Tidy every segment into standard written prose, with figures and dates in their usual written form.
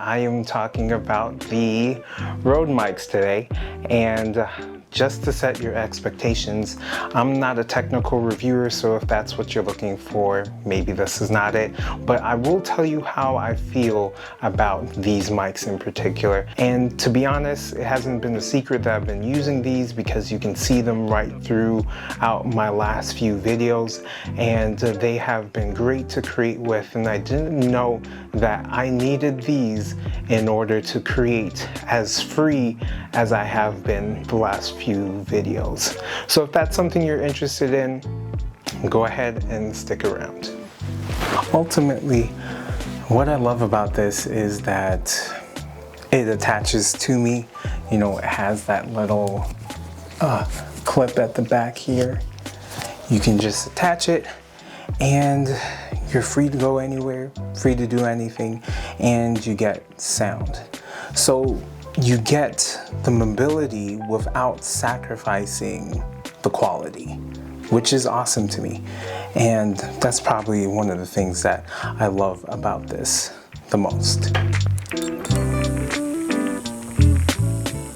I am talking about the Rode mics today, and just to set your expectations, I'm not a technical reviewer, so if that's what you're looking for, maybe this is not it, but I will tell you how I feel about these mics in particular. And to be honest, it hasn't been a secret that I've been using these because you can see them right throughout my last few videos, and they have been great to create with, and I didn't know that I needed these in order to create as free as I have been the last few videos. So if that's something you're interested in, go ahead and stick around. Ultimately, what I love about this is that it attaches to me. You know, it has that little clip at the back here. You can just attach it and you're free to go anywhere, free to do anything, and you get sound. So you get the mobility without sacrificing the quality, which is awesome to me. And that's probably one of the things that I love about this the most.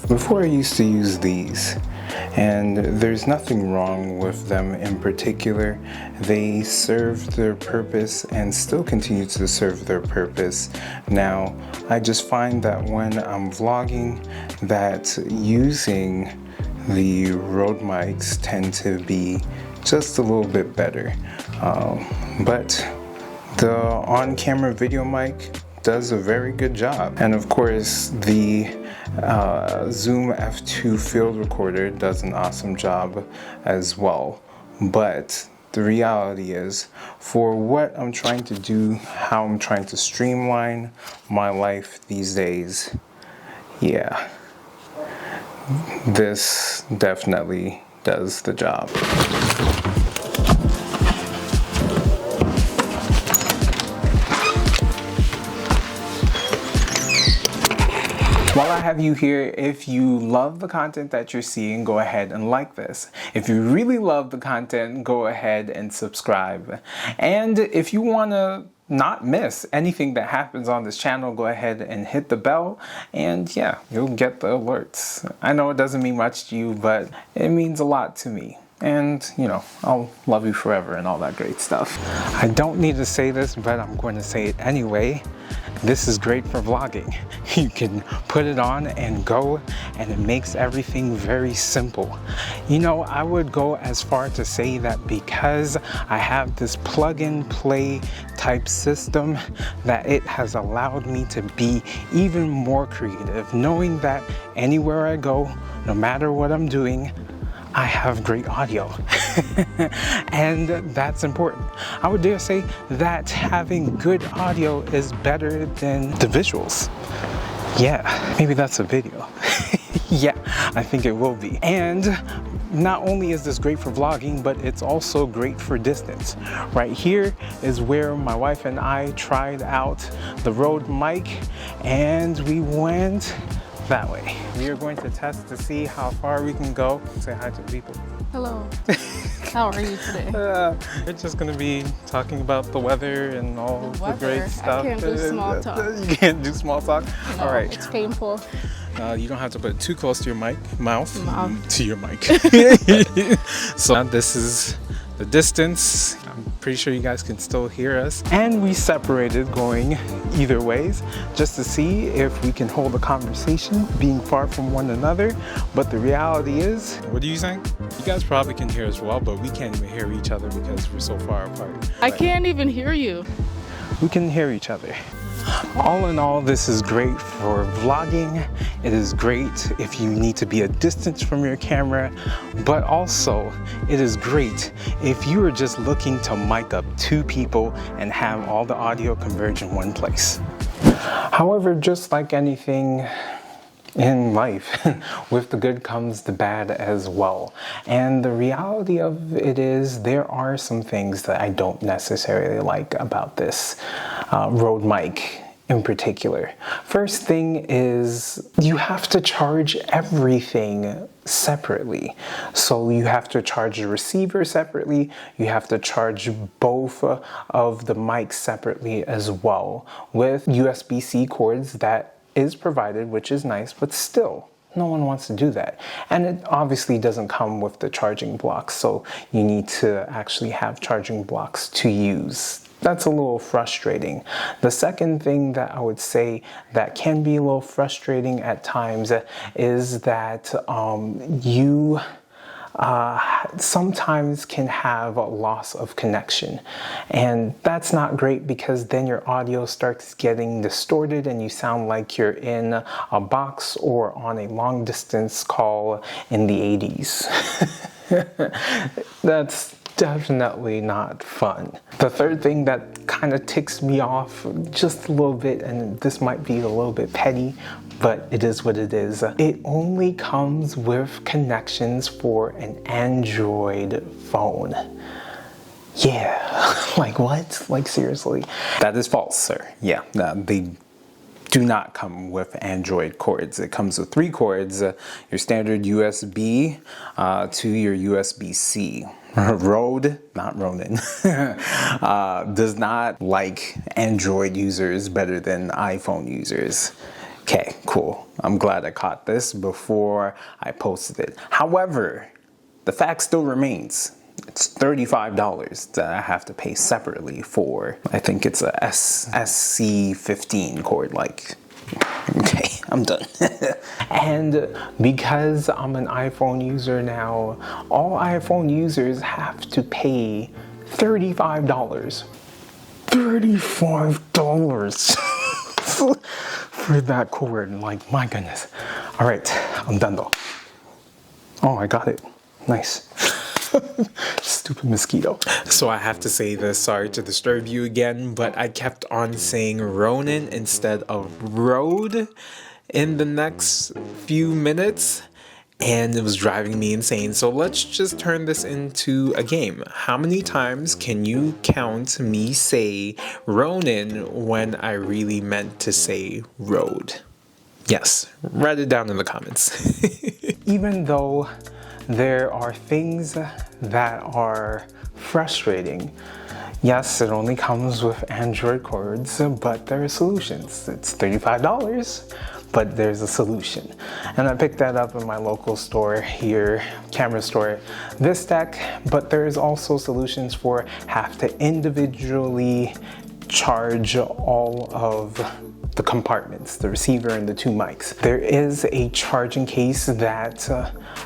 Before I used to use these, and there's nothing wrong with them in particular. They served their purpose and still continue to serve their purpose. Now, I just find that when I'm vlogging, that using the Rode mics tend to be just a little bit better. But the on-camera video mic does a very good job. And of course, the Zoom F2 field recorder does an awesome job as well. But the reality is, for what I'm trying to do, how I'm trying to streamline my life these days, yeah, this definitely does the job. While I have you here, if you love the content that you're seeing, go ahead and like this. If you really love the content, go ahead and subscribe. And if you want to not miss anything that happens on this channel, go ahead and hit the bell, and yeah, you'll get the alerts. I know it doesn't mean much to you, but it means a lot to me. And, you know, I'll love you forever and all that great stuff. I don't need to say this, but I'm going to say it anyway. This is great for vlogging. You can put it on and go, and it makes everything very simple. You know, I would go as far to say that because I have this plug-and-play type system, that it has allowed me to be even more creative, knowing that anywhere I go, no matter what I'm doing, I have great audio. And that's important. I would dare say that having good audio is better than the visuals. Yeah, maybe that's a video. Yeah, I think it will be. And not only is this great for vlogging, but it's also great for distance. Right here is where my wife and I tried out the Rode mic, and we went that way. We are going to test to see how far we can go. Say hi to the people. Hello. How are you today? We're just going to be talking about the weather and all the great stuff. I can't do small talk. You can't do small talk? No, all right. It's painful. You don't have to put it too close to your mouth to your mic. So now this is the distance. I'm pretty sure you guys can still hear us. And we separated going either ways just to see if we can hold a conversation being far from one another. But the reality is, what are you saying? You guys probably can hear us well, but we can't even hear each other because we're so far apart. I can't even hear you. We can hear each other. All in all, this is great for vlogging. It is great if you need to be a distance from your camera, but also it is great if you are just looking to mic up two people and have all the audio converge in one place. However, just like anything in life, with the good comes the bad as well. And the reality of it is there are some things that I don't necessarily like about this Rode mic in particular. First thing is you have to charge everything separately. So you have to charge the receiver separately, you have to charge both of the mics separately as well with USB-C cords that is provided, which is nice, but still, no one wants to do that. And it obviously doesn't come with the charging blocks, so you need to actually have charging blocks to use. That's a little frustrating. The second thing that I would say that can be a little frustrating at times is that you sometimes can have a loss of connection, and that's not great because then your audio starts getting distorted and you sound like you're in a box or on a long distance call in the 80s. That's definitely not fun. The third thing that kind of ticks me off just a little bit, and this might be a little bit petty, but it is what it is. It only comes with connections for an Android phone. Yeah, like what? Like seriously? That is false, sir. Yeah, they do not come with Android cords. It comes with 3 cords, your standard USB to your USB-C. Rode, not Ronin, does not like Android users better than iPhone users. Okay, cool. I'm glad I caught this before I posted it. However, the fact still remains. It's $35 that I have to pay separately for, I think it's a SC15 cord, like, okay, I'm done. And because I'm an iPhone user now, all iPhone users have to pay $35. $35 for that cord, like, my goodness. All right, I'm done though. Oh, I got it. Nice. Stupid mosquito. So I have to say this, sorry to disturb you again, but I kept on saying Ronin instead of Rode in the next few minutes, and it was driving me insane. So let's just turn this into a game. How many times can you count me say Ronin when I really meant to say Rode? Yes, write it down in the comments. Even though there are things that are frustrating, yes, it only comes with Android cords, but there are solutions. It's $35, but there's a solution. And I picked that up in my local store here, camera store, Vistec, but there's also solutions for have to individually charge all of the compartments, the receiver and the 2 mics. There is a charging case that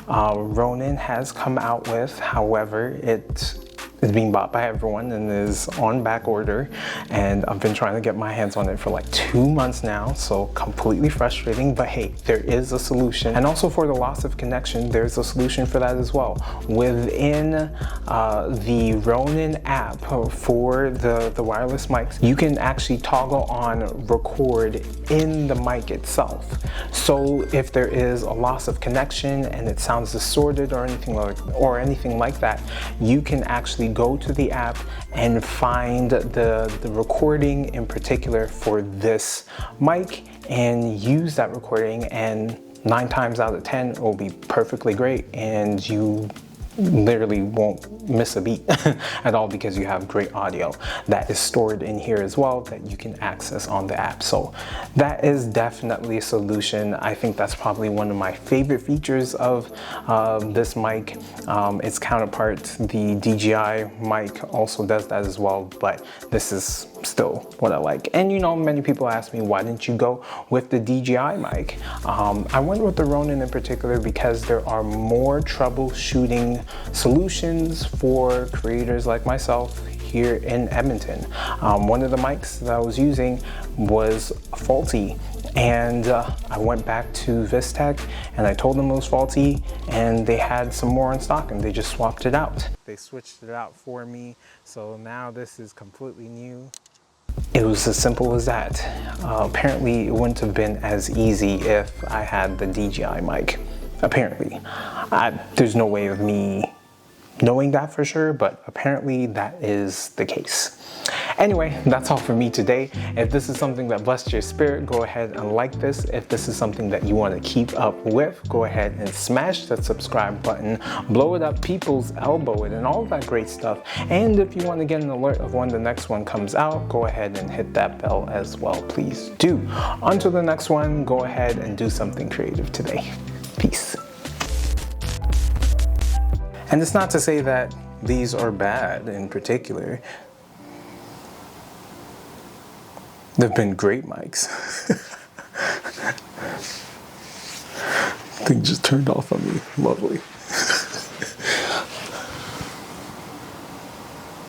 Ronin has come out with. However, it is being bought by everyone and is on back order, and I've been trying to get my hands on it for like 2 months now, so completely frustrating, but hey, there is a solution. And also for the loss of connection, there's a solution for that as well. Within the Ronin app for the wireless mics, you can actually toggle on record in the mic itself. So if there is a loss of connection and it sounds distorted or anything like that, you can actually go to the app and find the recording in particular for this mic and use that recording, and 9 times out of 10 it will be perfectly great, and you literally won't miss a beat at all because you have great audio that is stored in here as well that you can access on the app. So that is definitely a solution. I think that's probably one of my favorite features of this mic. Its counterpart, the DJI mic, also does that as well, but this is still what I like. And you know, many people ask me, why didn't you go with the DJI mic? I went with the Ronin in particular because there are more troubleshooting solutions for creators like myself here in Edmonton. One of the mics that I was using was faulty, and I went back to Vistec and I told them it was faulty, and they had some more in stock and they just swapped it out. They switched it out for me, so now this is completely new. It was as simple as that. Apparently it wouldn't have been as easy if I had the DJI mic. Apparently. There's no way of me knowing that for sure, but apparently that is the case. Anyway, that's all for me today. If this is something that blessed your spirit, go ahead and like this. If this is something that you want to keep up with, go ahead and smash that subscribe button, blow it up, people's elbow it, and all that great stuff. And if you want to get an alert of when the next one comes out, go ahead and hit that bell as well. Please do. Until the next one, go ahead and do something creative today. Peace. And it's not to say that these are bad in particular. They've been great mics. Thing just turned off on me. Lovely.